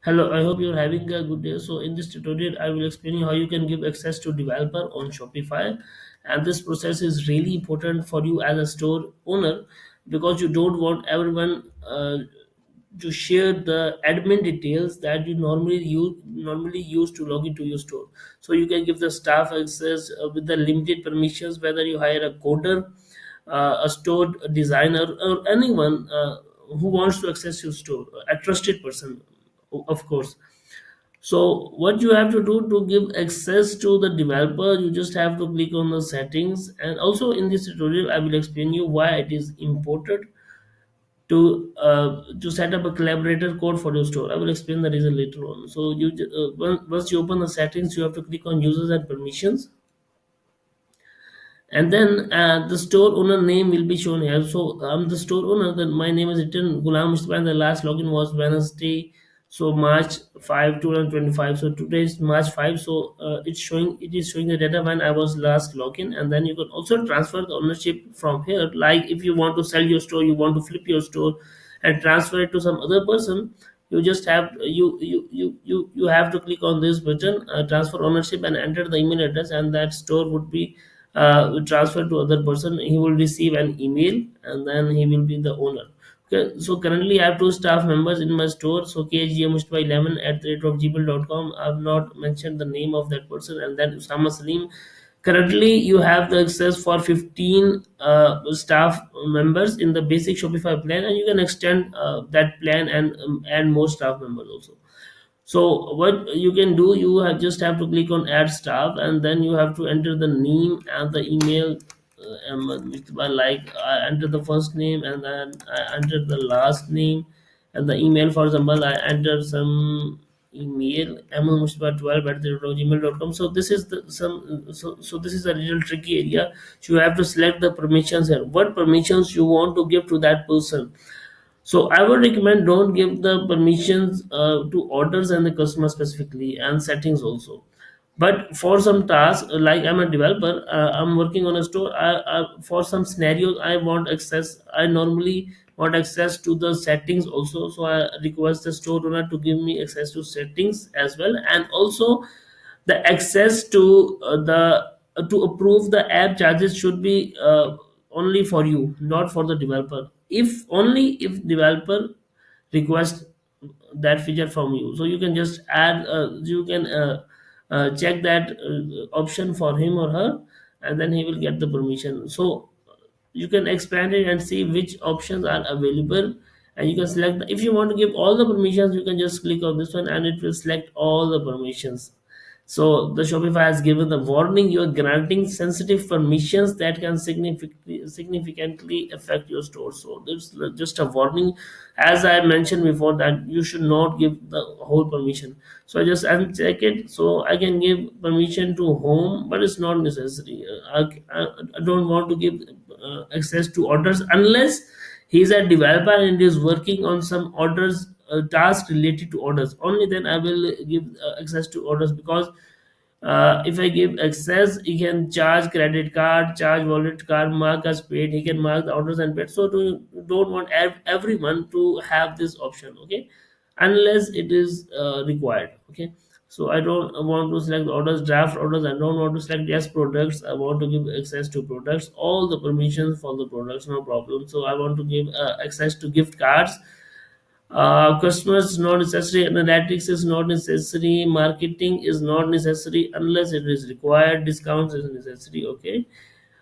Hello, I hope you're having a good day. So in this tutorial, I will explain you how you can give access to developer on Shopify. And this process is really important for you as a store owner because you don't want everyone to share the admin details that you normally use to log into your store. So you can give the staff access with the limited permissions, whether you hire a coder, a store designer, or anyone who wants to access your store, a trusted person, of course. So what you have to do to give access to the developer, you just have to click on the settings. And also in this tutorial, I will explain you why it is important to set up a collaborator code for your store. I will explain the reason later on. So once you open the settings, you have to click on users and permissions, and then the store owner name will be shown here. So I'm the store owner, then my name is written Gulam Mustafa, and the last login was Wednesday, so March 5 2025. So today is March 5, so it is showing the data when I was last login. And then you can also transfer the ownership from here, like if you want to sell your store, you want to flip your store and transfer it to some other person. You just have you have to click on this button, transfer ownership, and enter the email address, and that store would be transferred to other person. He will receive an email, and then he will be the owner. Okay, so currently I have two staff members in my store. So kgmustfa11 at the rate of gmail.com. I've not mentioned the name of that person. And then Usama Salim. Currently, you have the access for 15 staff members in the basic Shopify plan, and you can extend that plan and add more staff members also. So what you can do, just have to click on add staff, and then you have to enter the name and the email. Like I enter the first name, and then I enter the last name and the email. For example, I enter some email mlmustafa12 at the gmail.com. So this is the some so this is a little tricky area. So you have to select the permissions here. What permissions you want to give to that person. So I would recommend don't give the permissions to orders and the customer specifically, and settings also. But for some tasks, like I'm a developer, I'm working on a store. For some scenarios, I want access. I normally want access to the settings also. So I request the store owner to give me access to settings as well, and also the access to the to approve the app charges should be only for you, not for the developer. If only if developer request that feature from you, so you can just add you can check that option for him or her, and then he will get the permission. So you can expand it and see which options are available, and you can select if you want to give all the permissions, you can just click on this one and it will select all the permissions. So the Shopify has given the warning: you are granting sensitive permissions that can significantly affect your store. So there's just a warning, as I mentioned before, that you should not give the whole permission. So I just uncheck it. So I can give permission to home, but it's not necessary. I don't want to give access to orders unless he's a developer and is working on some orders, task related to orders. Only then I will give access to orders, because if I give access, he can charge credit card, charge wallet card, mark as paid. He can mark the orders and paid. So don't want everyone to have this option. Okay, unless it is required. Okay, so I don't want to select orders, draft orders. I don't want to select yes products. I want to give access to products, all the permissions for the products, no problem. So I want to give access to gift cards. Customers is not necessary, analytics is not necessary, marketing is not necessary unless it is required, discounts is necessary. Okay,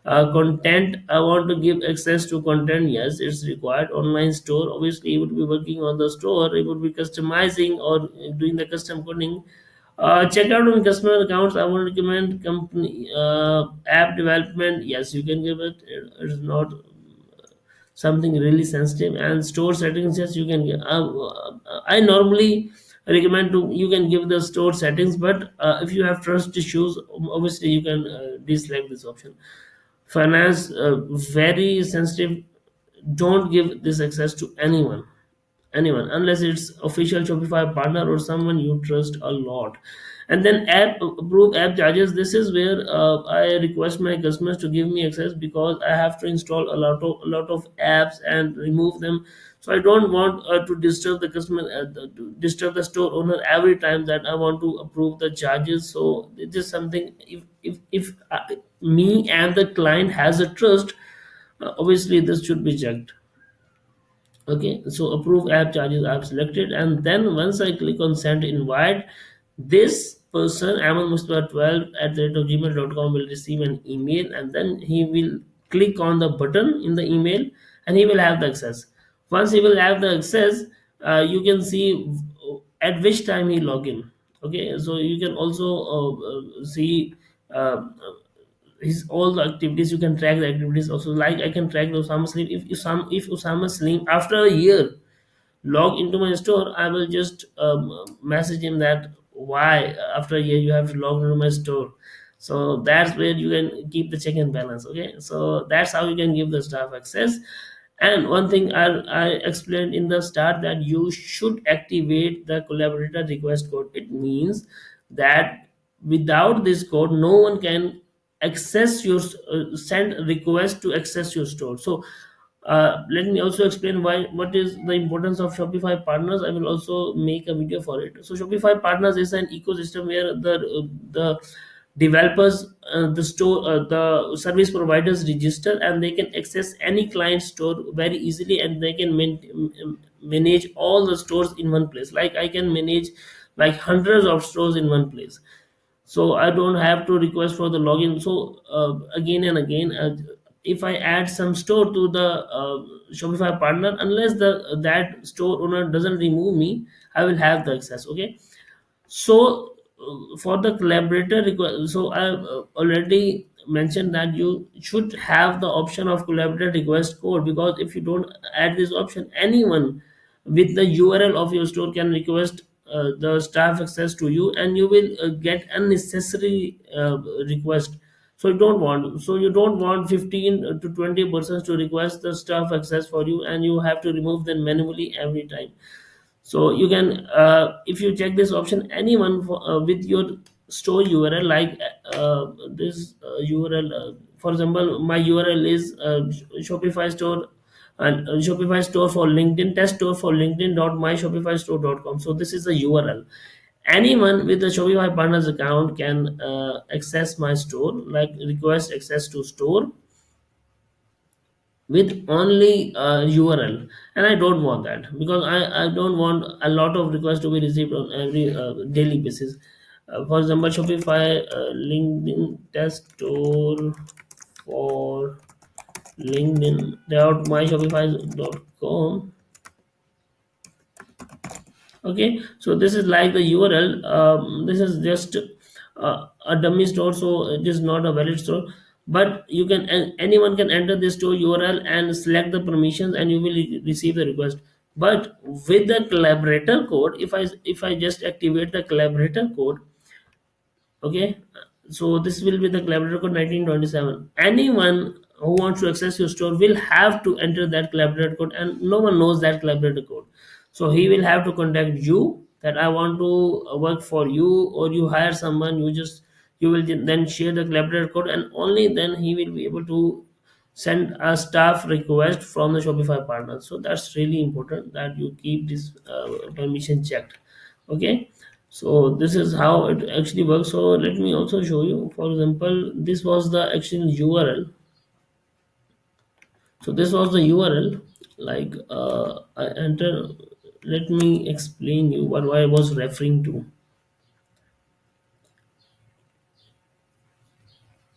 content, I want to give access to content. Yes, it's required. Online store, obviously he would be working on the store, he would be customizing or doing the custom coding. Checkout on customer accounts, I would recommend company app development. Yes, you can give it. It is not something really sensitive. And store settings, yes, you can I normally recommend to you can give the store settings, but if you have trust issues, obviously you can deselect this option. Finance, very sensitive. Don't give this access to anyone unless it's official Shopify partner or someone you trust a lot. And then app approve app charges, this is where I request my customers to give me access, because I have to install a lot of apps and remove them. So I don't want to disturb the customer, to disturb the store owner every time that I want to approve the charges. So it is something, if me and the client has a trust, obviously this should be checked. Okay, so approve app charges I've selected, and then once I click on send invite, this person Amal Mustafa 12 at the rate of gmail.com will receive an email, and then he will click on the button in the email, and he will have the access. Once he will have the access, you can see at which time he log in. Okay, so you can also see uh, his all the activities. You can track the activities also, like I can track the Osama Slim. If Osama Slim after a year log into my store, I will just message him that why after a year you have to log into my store. So that's where you can keep the check and balance. Okay, so that's how you can give the staff access. And one thing I explained in the start, that you should activate the collaborator request code. It means that without this code, no one can access your send request to access your store. So let me also explain why what is the importance of Shopify partners. I will also make a video for it. So Shopify partners is an ecosystem where the developers, the store, the service providers register, and they can access any client store very easily, and they can manage all the stores in one place. Like I can manage like hundreds of stores in one place, so I don't have to request for the login. So again and again, if I add some store to the Shopify partner, unless the that store owner doesn't remove me, I will have the access. Okay, so for the collaborator request, so I already mentioned that you should have the option of collaborator request code, because if you don't add this option, anyone with the URL of your store can request the staff access to you, and you will get unnecessary request. So you don't want 15 to 20 persons to request the staff access for you, and you have to remove them manually every time. So you can, if you check this option, anyone with your store URL, like this URL, for example, my URL is Shopify store, and Shopify store for LinkedIn, test store for LinkedIn dot my Shopify store.com. So this is the URL. Anyone with a Shopify partners account can access my store, like request access to store with only URL. And I don't want that, because I don't want a lot of requests to be received on every daily basis. For example, Shopify LinkedIn test store for LinkedIn dot my Shopify.com. Okay, so this is like the URL. This is just a dummy store, so it is not a valid store. But you can, anyone can enter this store URL and select the permissions, and you will receive the request. But with the collaborator code, if I just activate the collaborator code, okay, so this will be the collaborator code 1927. Anyone who wants to access your store will have to enter that collaborator code, and no one knows that collaborator code. So he will have to contact you that I want to work for you, or you hire someone. You will then share the collaborator code, and only then he will be able to send a staff request from the Shopify partner. So that's really important that you keep this permission checked. Okay, so this is how it actually works. So let me also show you. For example, this was the actual URL. So this was the URL. Like I enter. Let me explain you what I was referring to.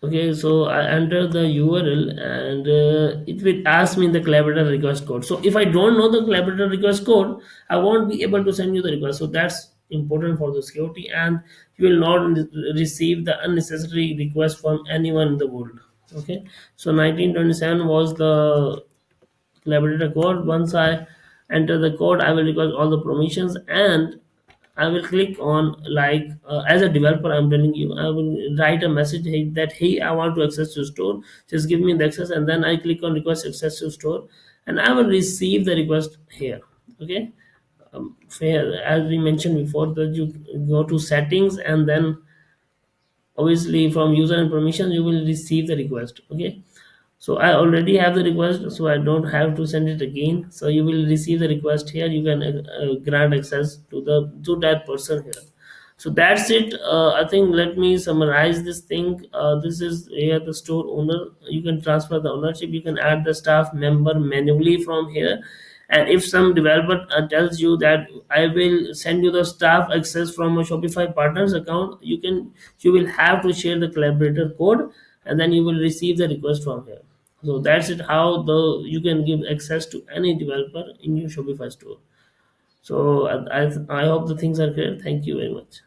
Okay, so I enter the URL, and it will ask me the collaborator request code. So if I don't know the collaborator request code, I won't be able to send you the request. So that's important for the security, and you will not receive the unnecessary request from anyone in the world. Okay, so 1927 was the collaborator code. Once I enter the code, I will request all the permissions, and I will click on, like as a developer, I'm telling you, I will write a message, that hey, I want to access your store, just give me the access, and then I click on request access to store, and I will receive the request here. Okay, fair, as we mentioned before, that you go to settings, and then obviously from user and permissions you will receive the request. Okay, So I already have the request, so I don't have to send it again. So you will receive the request here. You can grant access to the to that person here. So that's it. I think let me summarize this thing. This is here the store owner. You can transfer the ownership. You can add the staff member manually from here. And if some developer tells you that I will send you the staff access from a Shopify partners account, you will have to share the collaborator code, and then you will receive the request from here. So that's it. How the you can give access to any developer in your Shopify store. So I hope the things are clear. Thank you very much.